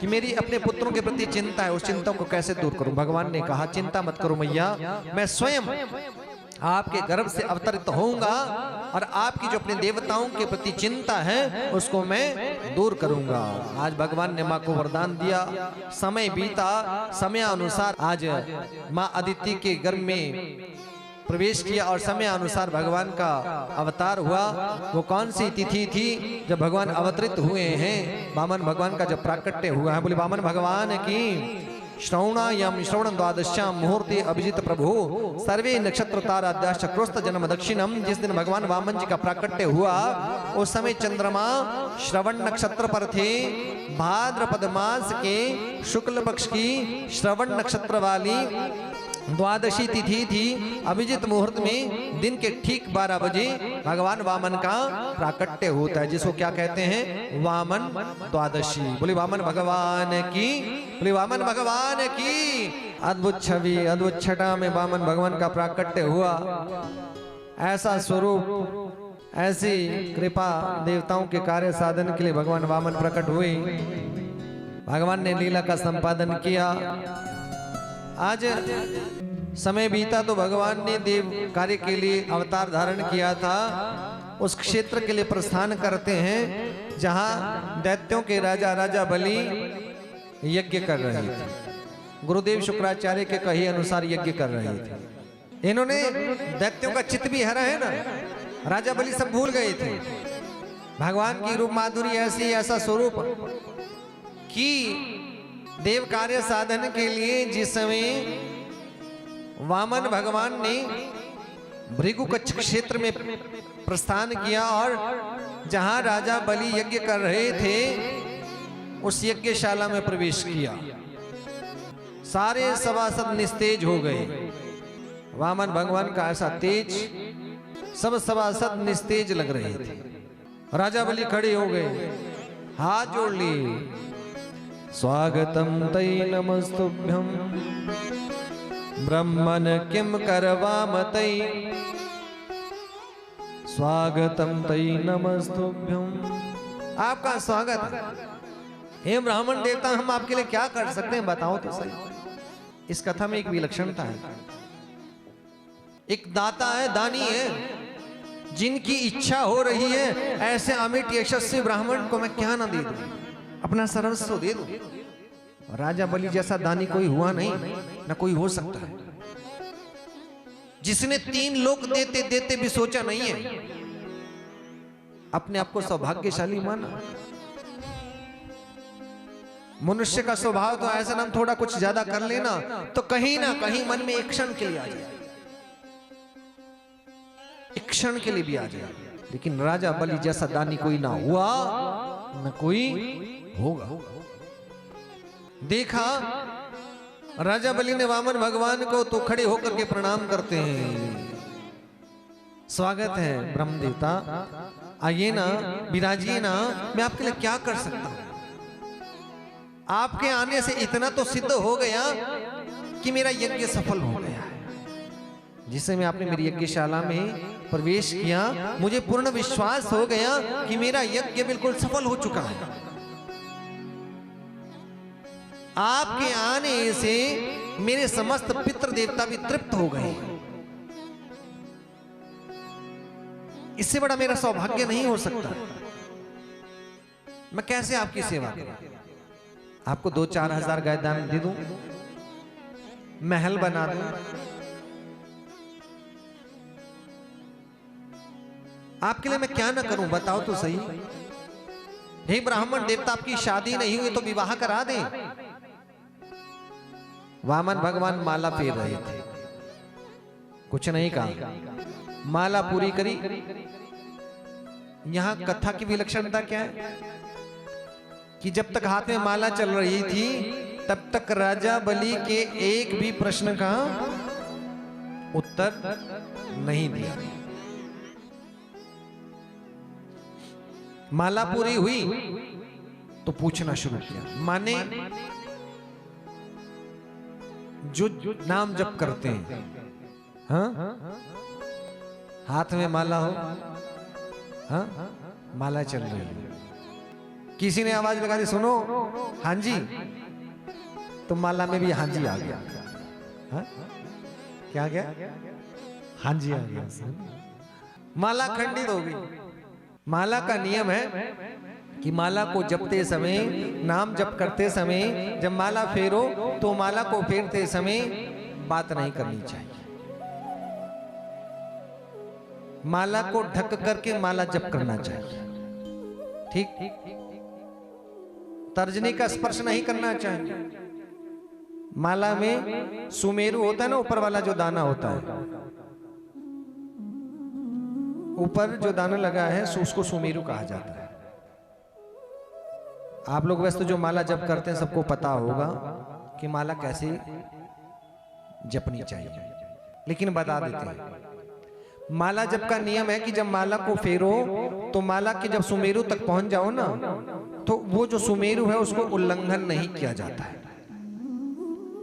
कि मेरी अपने पुत्रों के प्रति चिंता है, उस चिंता को कैसे दूर करूं। भगवान ने कहा चिंता मत करो मैया, मैं स्वयं आपके गर्भ से अवतरित होऊंगा और आपकी जो अपने देवताओं के प्रति चिंता है उसको मैं दूर करूंगा। आज भगवान ने माँ को वरदान दिया, समय बीता, समय अनुसार आज माँ अदिति के गर्भ में प्रवेश किया और समय अनुसार भगवान का अवतार हुआ। वो कौन सी तिथि थी जब भगवान अवतरित हुए हैं, वामन भगवान का जब प्राकट्य हुआ है। बोले वामन भगवान की श्रवणायाम श्रवण द्वादश्याम मुहूर्ते अभिजित प्रभु सर्वे नक्षत्र ताराद्या चक्रोस्त जन्म दक्षिणम। जिस दिन भगवान वामन जी का प्राकट्य हुआ उस समय चंद्रमा श्रवण नक्षत्र पर थे। भाद्रपद मास के शुक्ल पक्ष की श्रवण नक्षत्र वाली द्वादशी तिथि थी। अभिजित मुहूर्त में दिन के ठीक 12 बजे भगवान वामन का प्राकट्य होता है, जिसको क्या कहते हैं, वामन द्वादशी। बोले वामन भगवान की, बोले वामन भगवान की। अद्भुत छवि, अद्भुत छटा में वामन भगवान का प्राकट्य हुआ। ऐसा स्वरूप, ऐसी कृपा देवताओं के कार्य साधन के लिए भगवान वामन प्रकट हुए। भगवान ने लीला का संपादन किया। आज समय बीता तो भगवान ने देव कार्य के लिए अवतार धारण किया था। उस क्षेत्र के लिए प्रस्थान करते हैं जहां दैत्यों के राजा राजा बलि यज्ञ कर रहे थे। गुरुदेव शुक्राचार्य के कहे अनुसार यज्ञ कर रहे थे। इन्होंने दैत्यों का चित्त भी हरा है ना, राजा बलि सब भूल गए थे। भगवान की रूप माधुरी ऐसी, ऐसा स्वरूप कि देव कार्य साधन के लिए जिस समय वामन भगवान ने भृगुकच्छ क्षेत्र में प्रस्थान किया और जहां राजा बलि यज्ञ कर रहे थे उस यज्ञशाला में प्रवेश किया, सारे सभासद निस्तेज हो गए। वामन भगवान का ऐसा तेज, सब सभासद निस्तेज लग रहे थे। राजा बलि खड़े हो गए, हाथ जोड़ लिए, स्वागतम तै नमस्तुभ्यं ब्रह्मन किम करवामतै, स्वागतम तै नमस्तुभ्यं। आपका स्वागत हे ब्राह्मण देवता, हम आपके लिए क्या कर सकते हैं बताओ तो सही। इस कथा में एक विलक्षणता है। एक दाता है, दानी है, जिनकी इच्छा हो रही है ऐसे अमिट यशस्वी ब्राह्मण को मैं क्या ना दे दूं, अपना सर्वस्व दे दूं। राजा बलि जैसा दानी कोई हुआ नहीं, ना कोई हो सकता है, जिसने 3 लोक देते देते भी सोचा नहीं है, अपने आप को सौभाग्यशाली माना। मनुष्य का स्वभाव तो ऐसा ना, थोड़ा कुछ ज्यादा कर लेना तो कहीं ना कहीं मन में एक क्षण के लिए आ जाए, एक क्षण के लिए भी आ जाए। लेकिन राजा बलि जैसा दानी कोई ना हुआ, न कोई होगा। देखा राजा बलि ने वामन भगवान को तो खड़े होकर के प्रणाम करते हैं, स्वागत है ब्रह्म देवता, आइए ना, विराजिए ना, मैं आपके लिए क्या कर सकता हूं। आपके आने से इतना तो सिद्ध हो गया कि मेरा यज्ञ सफल हो गया है। जिस समय आपने मेरी यज्ञशाला में प्रवेश किया, मुझे पूर्ण विश्वास हो गया कि मेरा यज्ञ बिल्कुल सफल हो चुका है। आपके आने से मेरे समस्त पितृ देवता भी तृप्त हो गए। इससे बड़ा मेरा सौभाग्य नहीं हो सकता। मैं कैसे आपकी सेवा करूं? आपको 2-4 हजार गाय दान दे दूं, महल बना दूं, आपके लिए मैं क्या ना करूं बताओ तो सही। हे ब्राह्मण देवता, आपकी शादी नहीं हुई तो विवाह करा दें। वामन भगवान माला फेर रहे थे, कुछ नहीं कहा, माला पूरी करी। यहां कथा की विलक्षणता क्या है कि जब तक हाथ में माला चल रही थी तब तक राजा बलि के एक भी प्रश्न का उत्तर नहीं दिया। माला पूरी हुई तो पूछना शुरू किया, माने जो नाम जप करते हैं, हाँ, हाथ में माला हो, हाँ, माला चल रही है, किसी ने आवाज लगा दी, सुनो हाँ जी, तो माला में भी हाँ जी आ गया। हा? क्या गया? हाँ जी आ गया। माला खंडित हो गई। माला का नियम है कि माला को जपते समय, नाम जप करते समय, जब माला फेरो तो माला को फेरते समय बात नहीं करनी चाहिए। माला को ढक करके माला जप करना चाहिए। ठीक, तर्जनी का स्पर्श नहीं करना चाहिए। माला में सुमेरु होता है ना, ऊपर वाला जो दाना होता है, ऊपर जो दाना लगा है उसको सुमेरु कहा जाता है। आप लोग वैसे तो जो माला जप करते हैं सबको पता होगा कि माला कैसे जपनी चाहिए, लेकिन बता देते हैं। माला जप का नियम है कि जब माला को फेरो तो माला के जब सुमेरु तक पहुंच जाओ ना, तो वो जो सुमेरु है उसको उल्लंघन नहीं किया जाता है।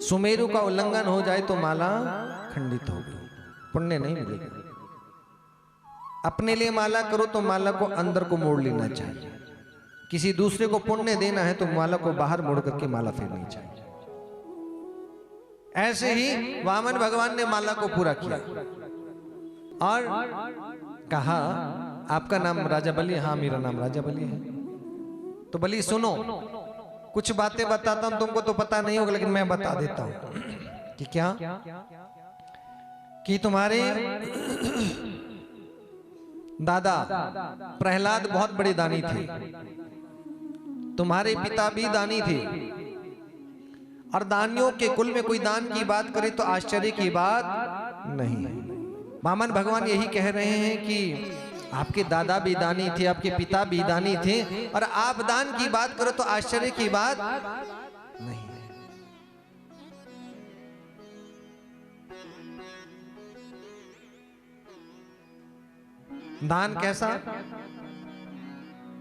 सुमेरु का उल्लंघन हो जाए तो माला खंडित हो गई, पुण्य नहीं मिलेगा। अपने लिए माला करो तो माला को अंदर को मोड़ लेना चाहिए। किसी दूसरे को पुण्य देना है तो माला को बाहर मोड़ करके माला फेरनी चाहिए। ऐसे ही वामन भगवान ने माला को पूरा किया और कहा, आपका नाम राजा बलि? हाँ मेरा नाम राजा बलि है। तो बलि सुनो, कुछ बातें बताता हूं, तुमको तो पता नहीं होगा लेकिन मैं बता देता हूं कि क्या, कि तुम्हारे दादा प्रहलाद बहुत बड़े दानी थे, तुम्हारे पिता भी दानी थे, और दानियों के कुल में कोई दान की बात करे तो आश्चर्य की बात नहीं है। वामन भगवान यही कह रहे हैं कि आपके दादा भी दानी थे, आपके पिता भी दानी थे, और आप दान की बात करो तो आश्चर्य की बात नहीं है। दान कैसा?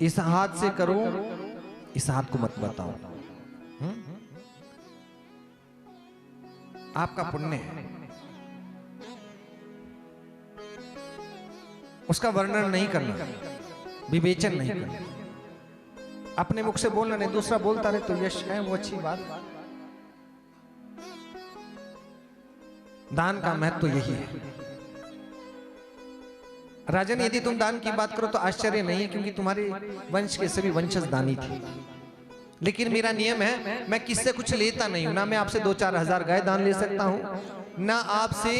इस हाथ से करो, इस हाथ को मत बताओ। आपका पुण्य है, उसका वर्णन नहीं करना, विवेचन नहीं करना। अपने मुख से बोलना नहीं, दूसरा बोलता रहे तो यश है, वो अच्छी बात। दान का महत्व तो यही है। राजन, यदि तुम दान की बात करो तो आश्चर्य नहीं है, क्योंकि तुम्हारे वंश के सभी वंशज दानी थे। लेकिन मेरा नियम है, मैं किससे कुछ लेता नहीं हूं। ना मैं आपसे 2-4 हजार गाय दान ले सकता हूं, ना आपसे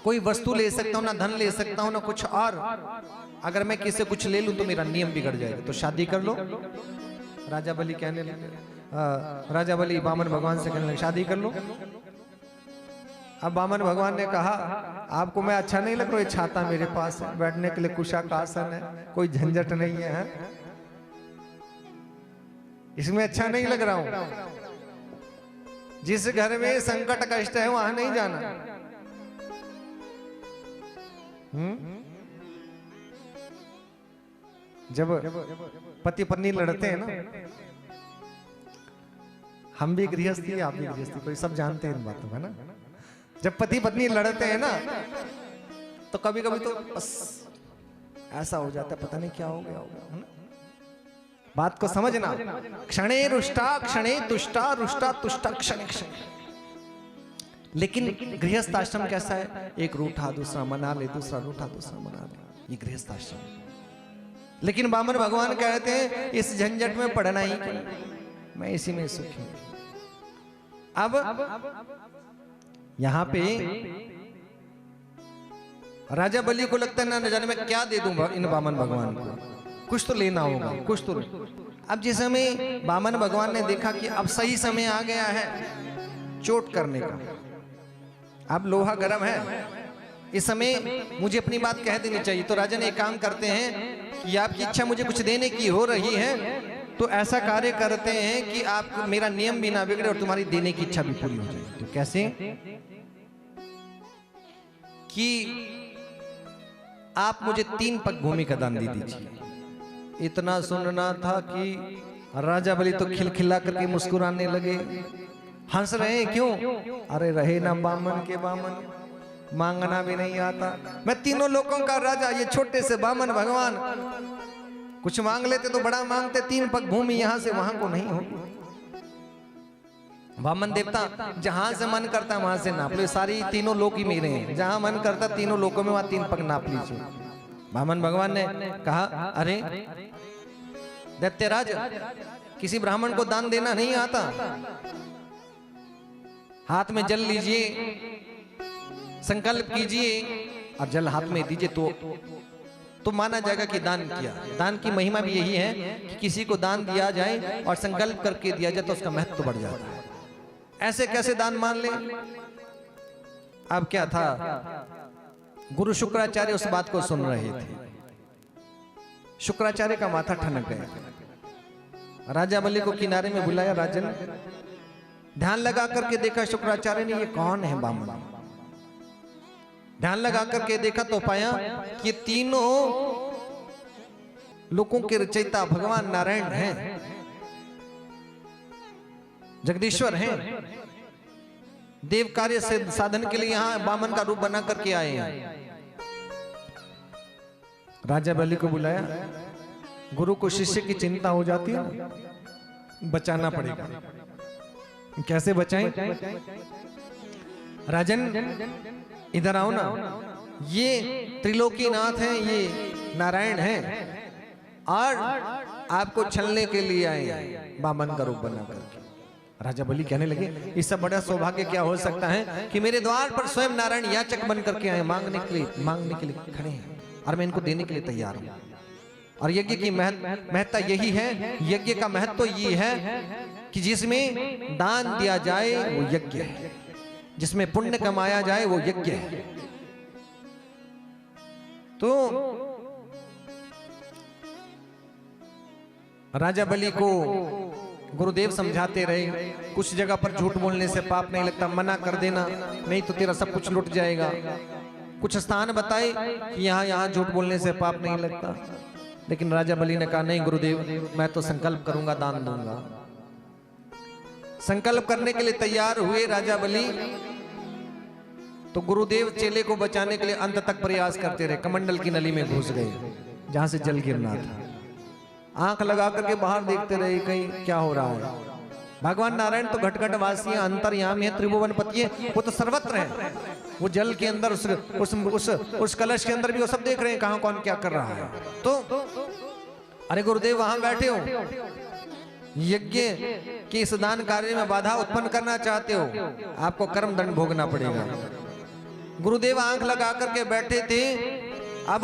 कोई वस्तु ले सकता हूं, ना धन ले सकता हूं, ना कुछ और। अगर मैं किससे कुछ ले लूं तो मेरा नियम बिगड़ जाएगा। तो शादी कर लो। राजा बलि कहने लगे, राजा बलि वामन भगवान से कहने लगे, शादी कर लो। अब वामन भगवान ने कहा, आपको मैं अच्छा नहीं लग रहा? ये छाता मेरे पास है, बैठने के लिए कुशा का आसन है, कोई झंझट नहीं है, इसमें अच्छा नहीं लग रहा हूं। जिस घर में संकट कष्ट है वहां नहीं जाना। जब पति पत्नी लड़ते हैं ना, हम भी गृहस्थी, आप भी गृहस्थी, कोई सब जानते हैं इन बातों का ना। जब पति पत्नी लड़ते हैं ना, तो कभी कभी तो बस ऐसा हो जाता है, पता नहीं क्या हो गया होगा। बात को समझना। क्षणे रुष्टा क्षणे तुष्टा, रुष्टा तुष्टा क्षणे क्षणे। लेकिन गृहस्थ आश्रम कैसा है? एक रूठा दूसरा मना ले, दूसरा रूठा दूसरा मना ले, ये गृहस्थ आश्रम। लेकिन वामन भगवान कहते हैं इस झंझट में पड़ना ही क्यों, मैं इसी में सुखी हूं। अब यहां पे राजा बलि को लगता है ना जाने मैं क्या दे दूंगा इन वामन भगवान को, कुछ तो लेना होगा, कुछ तो। अब जिस समय वामन भगवान ने देखा कि अब सही समय आ गया है चोट करने का, अब लोहा गर्म है, इस समय मुझे अपनी बात कह देनी चाहिए। तो राजा ने एक काम करते हैं कि आपकी इच्छा मुझे कुछ देने की हो रही है, तो ऐसा कार्य करते हैं कि आप मेरा नियम भी ना बिगड़े और तुम्हारी देने की इच्छा भी पूरी हो जाए। तो कैसे? कि आप मुझे 3 पग भूमि का दान दे दीजिए। इतना सुनना था कि राजा बलि तो खिलखिला करके मुस्कुराने लगे। हंस रहे हैं क्यों? अरे रहे ना बामन के बामन, मांगना भी नहीं आता। मैं तीनों लोगों का राजा, ये छोटे से बामन भगवान कुछ मांग लेते तो बड़ा मांगते, 3 पग भूमि यहां से वहां को नहीं होगी। वामन देवता जहां से मन करता वहां से नाप लो, सारी तीनों लोक ही मेरे हैं, जहां मन करता तीनों लोकों में वहां 3 पग नाप लीजिए। वामन भगवान ने कहा, अरे दैत्यराज, किसी ब्राह्मण को दान देना नहीं आता, हाथ में जल लीजिए, संकल्प कीजिए और जल हाथ में दीजिए तो माना जाएगा कि दान किया। दान की महिमा भी यही है कि किसी को दान दिया जाए और संकल्प करके दिया जाए तो उसका महत्व बढ़ जाता है। ऐसे कैसे दान मान ले? अब क्या था, गुरु शुक्राचार्य उस बात को सुन रहे थे। शुक्राचार्य का माथा ठनक गया। राजा बलि को किनारे में बुलाया, राजन ध्यान लगा करके देखा शुक्राचार्य ने, ये कौन है बामन? ध्यान लगा करके देखा तो पाया कि तीनों लोकों के रचयिता भगवान नारायण हैं, जगदीश्वर हैं, देव कार्य से साधन के लिए यहां बामन का रूप बना करके आए हैं। राजा बलि को बुलाया। गुरु को शिष्य की चिंता हो जाती है, बचाना पड़ेगा। कैसे बचाएं? राजन इधर आओ ना, ये त्रिलोकीनाथ हैं, ये नारायण हैं और आपको छलने के लिए आए हैं बामन का रूप बना करके। राजा बलि कहने लगे, इससे बड़ा सौभाग्य क्या हो सकता है कि मेरे द्वार पर स्वयं नारायण याचक बन करके आए, मांगने के लिए खड़े हैं और मैं इनको देने के लिए तैयार हूं। और यज्ञ की महत्ता यही है, यज्ञ का महत्व तो ये है कि जिसमें दान दिया जाए वो यज्ञ है, जिसमें पुण्य कमाया जाए वो यज्ञ है। तो राजा बलि को गुरुदेव समझाते रहे, कुछ जगह पर झूठ बोलने से पाप नहीं लगता, मना कर देना, नहीं तो तेरा सब कुछ लुट जाएगा। कुछ स्थान बताए कि यहाँ झूठ बोलने से पाप नहीं लगता, लेकिन राजा बलि ने कहा, नहीं गुरुदेव, मैं तो संकल्प करूंगा, दान दूंगा। संकल्प करने के लिए तैयार हुए राजा बलि, तो गुरुदेव चेले को बचाने के लिए अंत तक प्रयास करते रहे। कमंडल की नली में घुस गए जहां से जल गिरना था। आंख लगा करके बाहर देखते रहे कहीं क्या हो रहा है। भगवान नारायण तो घटघट वासी है, अंतर्यामी है, त्रिभुवनपति है, वो तो सर्वत्र है। वो जल के अंदर उस कलश के अंदर भी वो सब देख रहे हैं कहां कौन क्या कर रहा है। तो अरे गुरुदेव वहां बैठे हो, यज्ञ के इस दान कार्य में बाधा उत्पन्न करना चाहते हो, आपको कर्म दंड भोगना पड़ेगा। गुरुदेव आंख लगा करके बैठे थे। अब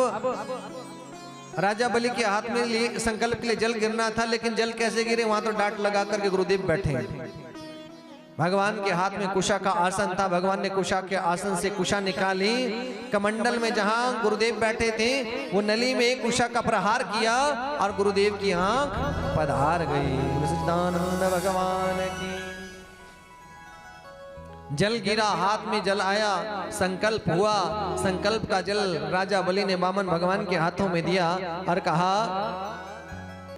राजा बलि के हाथ में लिए संकल्प के लिए जल गिरना था, लेकिन जल कैसे गिरे वहां तो डांट लगा करके गुरुदेव बैठे। भगवान के हाथ में कुशा का आसन था, भगवान ने कुशा के आसन से कुशा निकाली। कमंडल में जहां गुरुदेव बैठे थे वो नली में कुशा का प्रहार किया और गुरुदेव की आंख पधार गई। सच्चिदानंद भगवान की। जल गिरा, हाथ में जल आया, संकल्प हुआ। संकल्प का जल राजा बलि ने वामन भगवान के हाथों में दिया और कहा,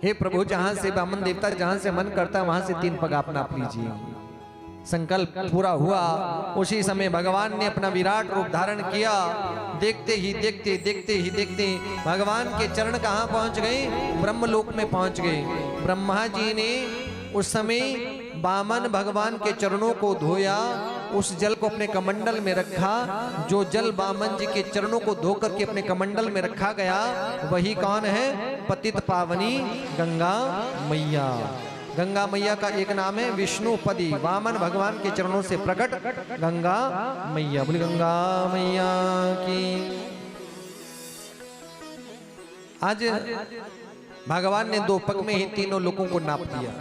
हे प्रभु, जहां से वामन देवता जहां से मन करता है वहां से 3 पग आप नाप लीजिए। संकल्प पूरा हुआ। उसी समय भगवान ने अपना विराट रूप धारण किया। देखते ही देखते भगवान के चरण कहां पहुंच गए? ब्रह्मलोक में पहुंच गए। ब्रह्मा जी ने उस समय वामन भगवान के चरणों को धोया, उस जल को अपने कमंडल में रखा। जो जल वामन जी के चरणों को धो करके अपने कमंडल में रखा गया वही कौन है? पतित पावनी गंगा मैया। गंगा मैया का एक नाम है विष्णुपदी। वामन भगवान के चरणों से प्रकट गंगा मैया। बोली गंगा मैया की। आज भगवान ने 2 पग में ही तीनों लोगों को नाप दिया।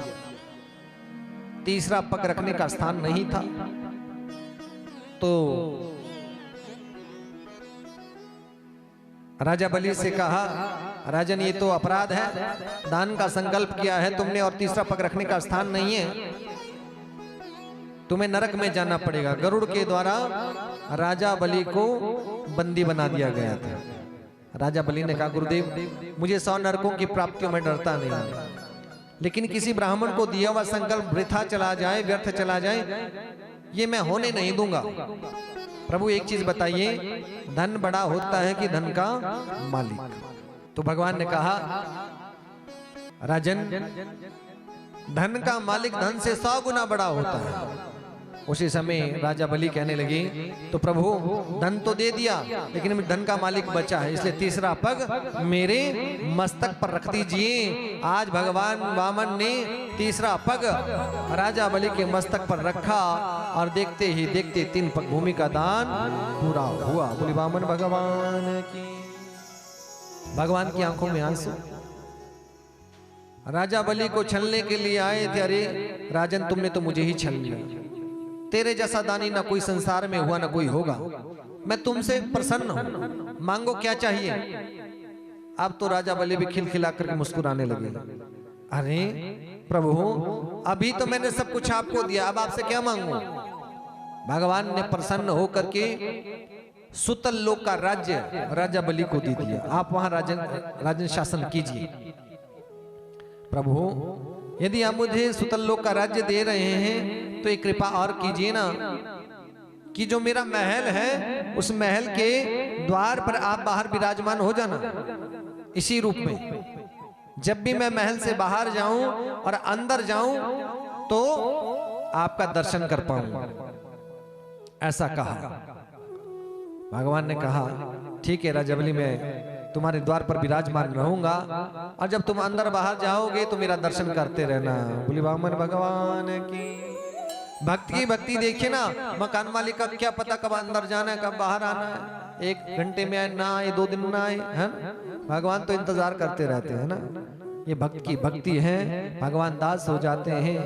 तीसरा पग रखने का स्थान नहीं था, तो राजा बलि से कहा, राजन ये तो अपराध है, दान का संकल्प किया है तुमने और तीसरा पग रखने का स्थान नहीं है, तुम्हें नरक में जाना पड़ेगा। गरुड़ के द्वारा राजा बलि को बंदी बना दिया गया था। राजा बलि ने कहा, गुरुदेव मुझे 100 नरकों की प्राप्तियों में डरता नहीं, लेकिन किसी ब्राह्मण को दिया हुआ संकल्प वृथा चला जाए, व्यर्थ चला जाए, ये मैं होने नहीं दूंगा। प्रभु एक चीज बताइए, धन बड़ा होता है कि धन का मालिक? तो भगवान ने कहा, राजन, धन का मालिक धन से 100 गुना बड़ा होता है। उसी समय राजा बलि कहने लगे, तो प्रभु धन तो दे दिया, लेकिन धन का मालिक बचा है, इसलिए तीसरा पग मेरे मस्तक पर रख दीजिए। आज भगवान वामन ने तीसरा पग राजा बलि के मस्तक पर रखा और देखते ही देखते 3 पग भूमि का दान पूरा हुआ। बोले वामन भगवान की। भगवान की आंखों में आंसू। राजा बलि को छलने के लिए आए थे। अरे राजन, तुमने तो मुझे ही छल लिया। तेरे जैसा दानी ना कोई संसार में हुआ ना कोई होगा। मैं तुमसे प्रसन्न हूं, मांगो क्या चाहिए। अब तो राजा बलि भी खिलखिला करके मुस्कुराने लगे। अरे प्रभु, अभी तो मैंने सब कुछ आपको दिया, अब आपसे क्या मांगू। भगवान ने प्रसन्न होकर के सुतल लोक का राज्य राजा बलि को दे दिया। आप वहां राजन शासन कीजिए। प्रभु, यदि आप मुझे सुतल लोक का राज्य दे रहे हैं तो एक कृपा और कीजिए ना, कि जो मेरा महल है उस महल के द्वार पर आप बाहर विराजमान हो जाना इसी रूप में। जब भी मैं महल से बाहर जाऊं और अंदर जाऊं तो आपका दर्शन कर पाऊं, ऐसा कहा। भगवान ने कहा, ठीक है राजा बलि, मैं तुम्हारे द्वार पर विराजमान रहूंगा और जब तुम अंदर बाहर जाओगे तो मेरा दर्शन करते रहना। बोले वामन भगवान की। भक्ति की भक्ति देखिए ना, मकान मालिक का क्या पता कब अंदर जाना है कब बाहर आना है। 1 घंटे में आए ना आए, 2 दिन में ना आए, है भगवान तो इंतजार करते रहते हैं ना। ये भक्त की भक्ति है, भगवान दास हो जाते हैं।